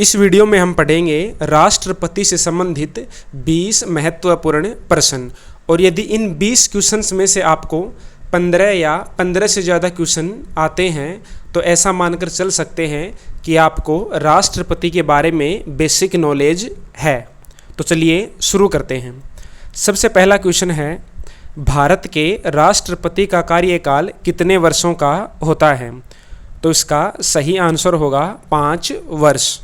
इस वीडियो में हम पढ़ेंगे राष्ट्रपति से संबंधित 20 महत्वपूर्ण प्रश्न। और यदि इन 20 क्वेश्चंस में से आपको 15 या 15 से ज़्यादा क्वेश्चन आते हैं तो ऐसा मानकर चल सकते हैं कि आपको राष्ट्रपति के बारे में बेसिक नॉलेज है। तो चलिए शुरू करते हैं। सबसे पहला क्वेश्चन है, भारत के राष्ट्रपति का कार्यकाल कितने वर्षों का होता है? तो इसका सही आंसर होगा 5 वर्ष।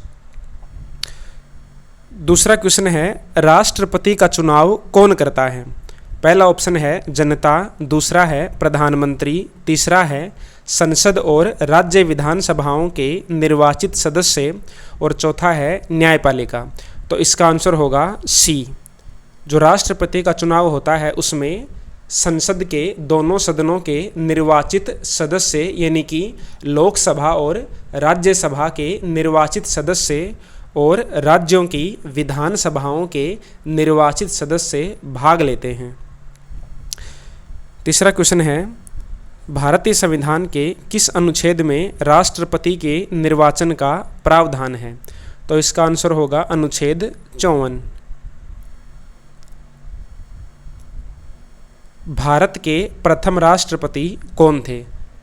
दूसरा क्वेश्चन है, राष्ट्रपति का चुनाव कौन करता है? पहला ऑप्शन है जनता, दूसरा है प्रधानमंत्री, तीसरा है संसद और राज्य विधानसभाओं के निर्वाचित सदस्य और चौथा है न्यायपालिका। तो इसका आंसर होगा सी। जो राष्ट्रपति का चुनाव होता है उसमें संसद के दोनों सदनों के निर्वाचित सदस्य यानी कि लोकसभा और राज्यसभा के निर्वाचित सदस्य और राज्यों की विधानसभाओं के निर्वाचित सदस्य भाग लेते हैं। तीसरा क्वेश्चन है, भारतीय संविधान के किस अनुच्छेद में राष्ट्रपति के निर्वाचन का प्रावधान है? तो इसका आंसर होगा अनुच्छेद 54। भारत के प्रथम राष्ट्रपति कौन थे?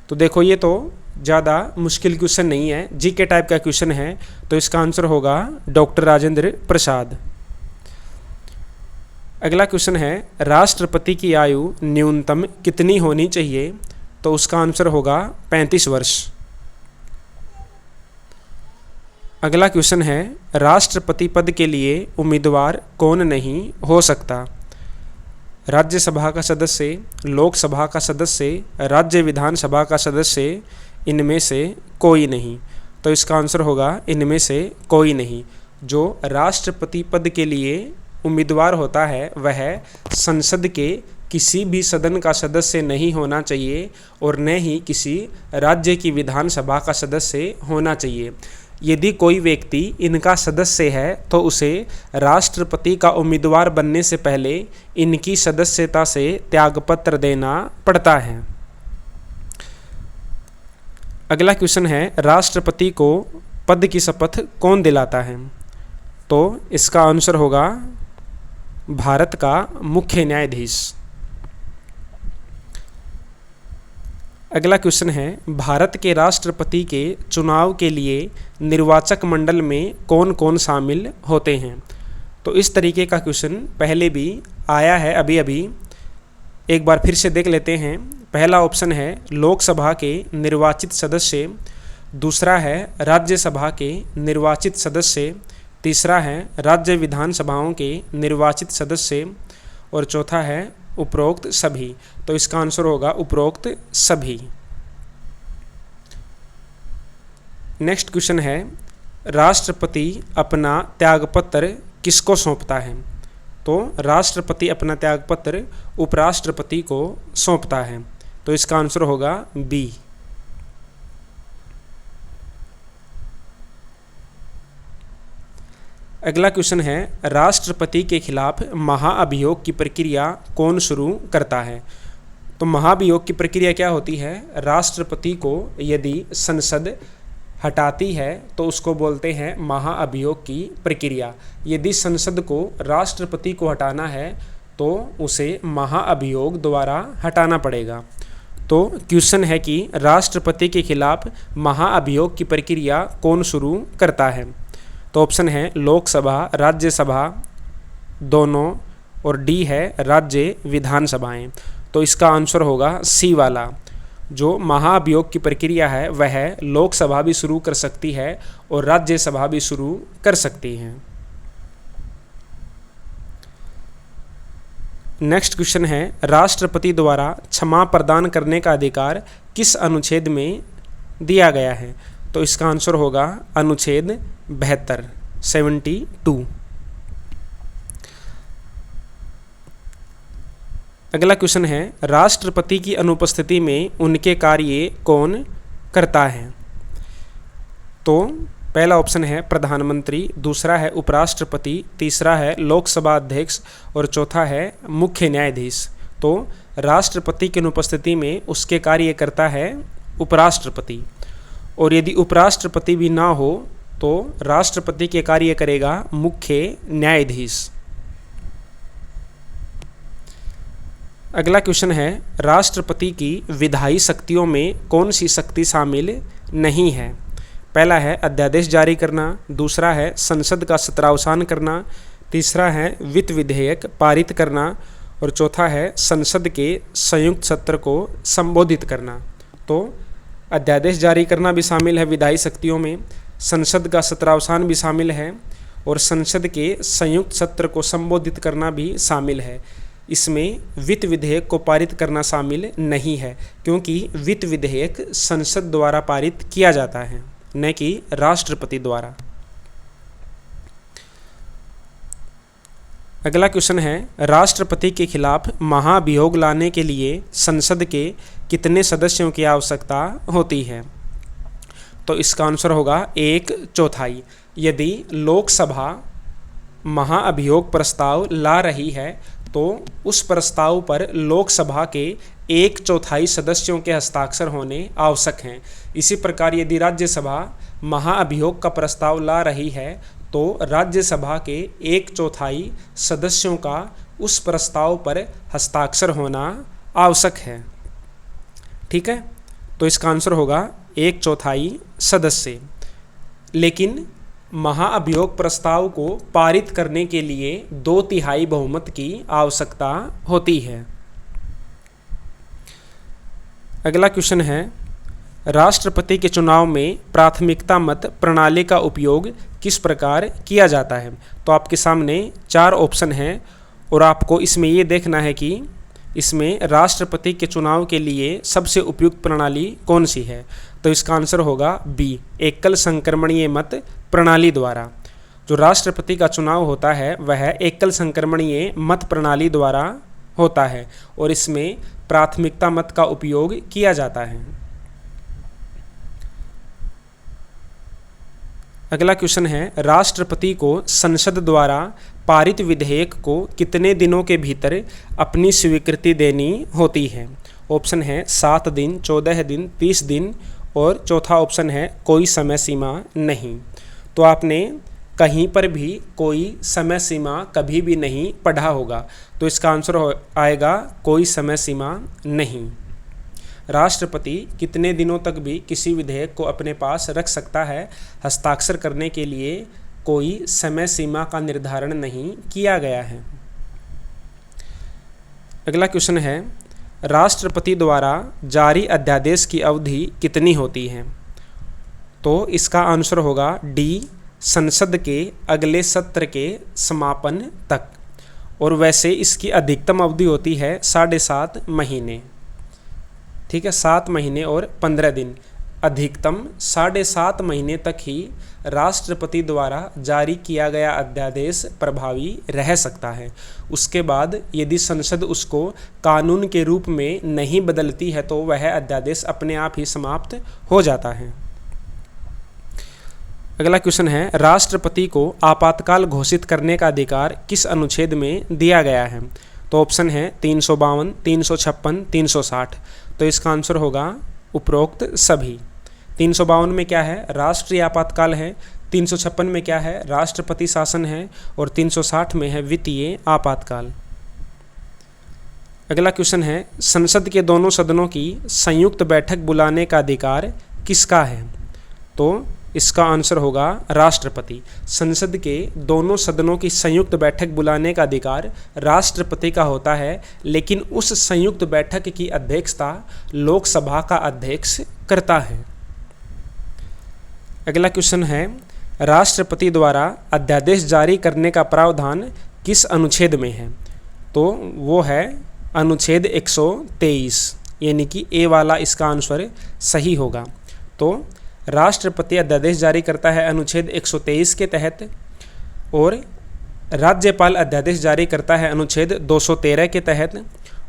तो देखो ये तो ज़्यादा मुश्किल क्वेश्चन नहीं है, जीके टाइप का क्वेश्चन है। तो इसका आंसर होगा डॉक्टर राजेंद्र प्रसाद। अगला क्वेश्चन है, राष्ट्रपति की आयु न्यूनतम कितनी होनी चाहिए? तो उसका आंसर होगा 35 वर्ष। अगला क्वेश्चन है, राष्ट्रपति पद के लिए उम्मीदवार कौन नहीं हो सकता? राज्यसभा का सदस्य, लोकसभा का सदस्य, राज्य विधानसभा का सदस्य, इनमें से कोई नहीं। तो इसका आंसर होगा इनमें से कोई नहीं। जो राष्ट्रपति पद के लिए उम्मीदवार होता है वह संसद के किसी भी सदन का सदस्य नहीं होना चाहिए और न ही किसी राज्य की विधानसभा का सदस्य होना चाहिए। यदि कोई व्यक्ति इनका सदस्य है तो उसे राष्ट्रपति का उम्मीदवार बनने से पहले इनकी सदस्यता से त्यागपत्र देना पड़ता है। अगला क्वेश्चन है, राष्ट्रपति को पद की शपथ कौन दिलाता है? तो इसका आंसर होगा भारत का मुख्य न्यायाधीश। अगला क्वेश्चन है, भारत के राष्ट्रपति के चुनाव के लिए निर्वाचक मंडल में कौन कौन शामिल होते हैं? तो इस तरीके का क्वेश्चन पहले भी आया है अभी एक बार फिर से देख लेते हैं। पहला ऑप्शन है लोकसभा के निर्वाचित सदस्य, दूसरा है राज्यसभा के निर्वाचित सदस्य, तीसरा है राज्य विधानसभाओं के निर्वाचित सदस्य और चौथा है उपरोक्त सभी। तो इसका आंसर होगा उपरोक्त सभी। नेक्स्ट क्वेश्चन है, राष्ट्रपति अपना त्यागपत्र किसको सौंपता है? तो राष्ट्रपति अपना त्यागपत्र उपराष्ट्रपति को सौंपता है। तो इसका आंसर होगा बी। अगला क्वेश्चन है, राष्ट्रपति के खिलाफ महाअभियोग की प्रक्रिया कौन शुरू करता है? तो महाभियोग की प्रक्रिया क्या होती है? राष्ट्रपति को यदि संसद हटाती है तो उसको बोलते हैं महाअभियोग की प्रक्रिया। यदि संसद को राष्ट्रपति को हटाना है तो उसे महाअभियोग द्वारा हटाना पड़ेगा। तो क्वेश्चन है कि राष्ट्रपति के खिलाफ महाअभियोग की प्रक्रिया कौन शुरू करता है? तो ऑप्शन है लोकसभा, राज्यसभा दोनों और डी है राज्य विधानसभाएं। तो इसका आंसर होगा सी वाला। जो महाअभियोग की प्रक्रिया है वह लोकसभा भी शुरू कर सकती है और राज्यसभा भी शुरू कर सकती है। नेक्स्ट क्वेश्चन है, राष्ट्रपति द्वारा क्षमा प्रदान करने का अधिकार किस अनुच्छेद में दिया गया है? तो इसका आंसर होगा अनुच्छेद 72। अगला क्वेश्चन है, राष्ट्रपति की अनुपस्थिति में उनके कार्य कौन करता है? तो पहला ऑप्शन है प्रधानमंत्री, दूसरा है उपराष्ट्रपति, तीसरा है लोकसभा अध्यक्ष और चौथा है मुख्य न्यायाधीश। तो राष्ट्रपति की अनुपस्थिति में उसके कार्य करता है उपराष्ट्रपति। और यदि उपराष्ट्रपति भी ना हो तो राष्ट्रपति के कार्य करेगा मुख्य न्यायाधीश। अगला क्वेश्चन है, राष्ट्रपति की विधायी शक्तियों में कौन सी शक्ति शामिल नहीं है? पहला है अध्यादेश जारी करना, दूसरा है संसद का सत्रावसान करना, तीसरा है वित्त विधेयक पारित करना और चौथा है संसद के संयुक्त सत्र को संबोधित करना। तो अध्यादेश जारी करना भी शामिल है विधायी शक्तियों में, संसद का सत्रावसान भी शामिल है और संसद के संयुक्त सत्र को संबोधित करना भी शामिल है। इसमें वित्त विधेयक को पारित करना शामिल नहीं है, क्योंकि वित्त विधेयक संसद द्वारा पारित किया जाता है, न कि राष्ट्रपति द्वारा। अगला क्वेश्चन है, राष्ट्रपति के खिलाफ महाभियोग लाने के लिए संसद के कितने सदस्यों की आवश्यकता होती है? तो इसका आंसर होगा 1/4। यदि लोकसभा महाअभियोग प्रस्ताव ला रही है तो उस प्रस्ताव पर लोकसभा के 1/4 सदस्यों के हस्ताक्षर होने आवश्यक हैं। इसी प्रकार यदि राज्यसभा महाअभियोग का प्रस्ताव ला रही है तो राज्यसभा के 1/4 सदस्यों का उस प्रस्ताव पर हस्ताक्षर होना आवश्यक है। ठीक है, तो इसका आंसर होगा 1/4 सदस्य। लेकिन महाअभियोग प्रस्ताव को पारित करने के लिए 2/3 बहुमत की आवश्यकता होती है। अगला क्वेश्चन है, राष्ट्रपति के चुनाव में प्राथमिकता मत प्रणाली का उपयोग किस प्रकार किया जाता है? तो आपके सामने 4 ऑप्शन हैं और आपको इसमें ये देखना है कि इसमें राष्ट्रपति के चुनाव के लिए सबसे उपयुक्त प्रणाली कौन सी है। तो इसका आंसर होगा बी, एकल संक्रमणीय मत प्रणाली द्वारा। जो राष्ट्रपति का चुनाव होता है वह एकल संक्रमणीय मत प्रणाली द्वारा होता है और इसमें प्राथमिकता मत का उपयोग किया जाता है। अगला क्वेश्चन है, राष्ट्रपति को संसद द्वारा पारित विधेयक को कितने दिनों के भीतर अपनी स्वीकृति देनी होती है? ऑप्शन है 7 दिन, 14 दिन, 30 दिन और चौथा ऑप्शन है कोई समय सीमा नहीं। तो आपने कहीं पर भी कोई समय सीमा कभी भी नहीं पढ़ा होगा, तो इसका आंसर आएगा कोई समय सीमा नहीं। राष्ट्रपति कितने दिनों तक भी किसी विधेयक को अपने पास रख सकता है, हस्ताक्षर करने के लिए कोई समय सीमा का निर्धारण नहीं किया गया है। अगला क्वेश्चन है, राष्ट्रपति द्वारा जारी अध्यादेश की अवधि कितनी होती है? तो इसका आंसर होगा डी, संसद के अगले सत्र के समापन तक। और वैसे इसकी अधिकतम अवधि होती है 7.5 महीने। ठीक है, 7 महीने और 15 दिन, अधिकतम 7.5 महीने तक ही राष्ट्रपति द्वारा जारी किया गया अध्यादेश प्रभावी रह सकता है। उसके बाद यदि संसद उसको कानून के रूप में नहीं बदलती है तो वह अध्यादेश अपने आप ही समाप्त हो जाता है। अगला क्वेश्चन है, राष्ट्रपति को आपातकाल घोषित करने का अधिकार किस अनुच्छेद में दिया गया है? तो ऑप्शन है 352, 356, 360। तो इसका आंसर होगा उपरोक्त सभी। 352 में क्या है? राष्ट्रीय आपातकाल है। 356 में क्या है? राष्ट्रपति शासन है। और 360 में है वित्तीय आपातकाल। अगला क्वेश्चन है, संसद के दोनों सदनों की संयुक्त बैठक बुलाने का अधिकार किसका है? तो इसका आंसर होगा राष्ट्रपति। संसद के दोनों सदनों की संयुक्त बैठक बुलाने का अधिकार राष्ट्रपति का होता है, लेकिन उस संयुक्त बैठक की अध्यक्षता लोकसभा का अध्यक्ष करता है। अगला क्वेश्चन है, राष्ट्रपति द्वारा अध्यादेश जारी करने का प्रावधान किस अनुच्छेद में है? तो वो है अनुच्छेद 123, यानी कि ए वाला इसका आंसर सही होगा। तो राष्ट्रपति अध्यादेश जारी करता है अनुच्छेद 123 के तहत और राज्यपाल अध्यादेश जारी करता है अनुच्छेद 213 के तहत।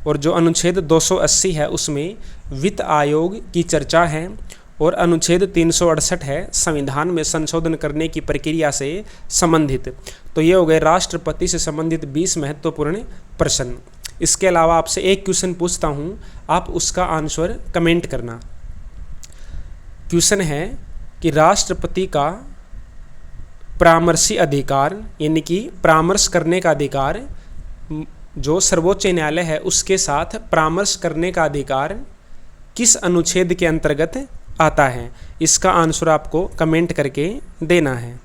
और जो अनुच्छेद 280 है उसमें वित्त आयोग की चर्चा है और अनुच्छेद 368 है संविधान में संशोधन करने की प्रक्रिया से संबंधित। तो ये हो गए राष्ट्रपति से संबंधित 20 महत्वपूर्ण प्रश्न। इसके अलावा आपसे एक क्वेश्चन पूछता हूँ, आप उसका आंसर कमेंट करना। क्वेश्चन है कि राष्ट्रपति का परामर्शी अधिकार यानी कि परामर्श करने का अधिकार, जो सर्वोच्च न्यायालय है उसके साथ परामर्श करने का अधिकार किस अनुच्छेद के अंतर्गत आता है? इसका आंसर आपको कमेंट करके देना है।